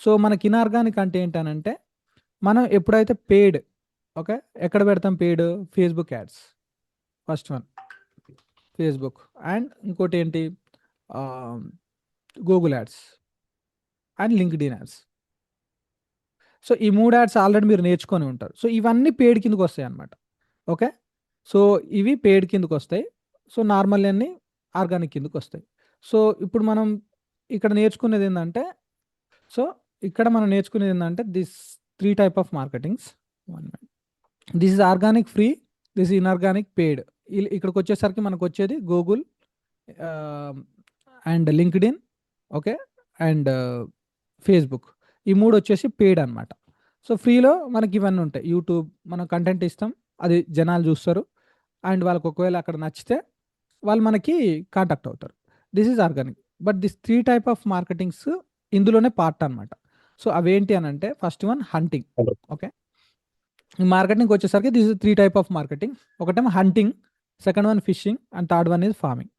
So మనకి inorganic అంటే ఏంటనంటే మనం ఎప్పుడైతే పెయిడ్, ఓకే, ఎక్కడ పెడతాం paid? Facebook ads, first one Facebook, and ఇంకోటి ఏంటి, Google ads and LinkedIn ads. So ఈ 3 యాడ్స్ ఆల్రెడీ మీరు నేర్చుకొని ఉంటారు. సో ఇవన్నీ పెయిడ్ కిందకి వస్తాయి అనమాట. ఓకే, సో ఇవి పెయిడ్ కిందకి వస్తాయి. సో నార్మల్ అన్ని ఆర్గానిక్ కిందకి వస్తాయి. సో ఇప్పుడు మనం ఇక్కడ నేర్చుకునేది ఏంటంటే, సో ఇక్కడ మనం నేర్చుకునేది ఏంటంటే this 3 type of marketings. This is organic free, this is inorganic paid. ఇక్కడికి వచ్చేసరికి మనకు వచ్చేది Google and LinkedIn, okay, and Facebook. ఈ 3 వచ్చేసి పెయిడ్ అనమాట. సో ఫ్రీలో మనకి ఇవన్నీ ఉంటాయి. యూట్యూబ్ మనం కంటెంట్ ఇస్తాం, అది జనాలు చూస్తారు, అండ్ వాళ్ళకి ఒకవేళ అక్కడ నచ్చితే వాళ్ళు మనకి కాంటాక్ట్ అవుతారు. This is organic. But this 3 type of marketings ఇందులోనే పార్ట్ అనమాట. సో అవేంటి అని అంటే, first one hunting. Hello. Okay, ఈ మార్కెటింగ్ వచ్చేసరికి దిస్ 3 టైప్ ఆఫ్ మార్కెటింగ్. ఒకటేమో hunting, second one fishing, and third one is farming.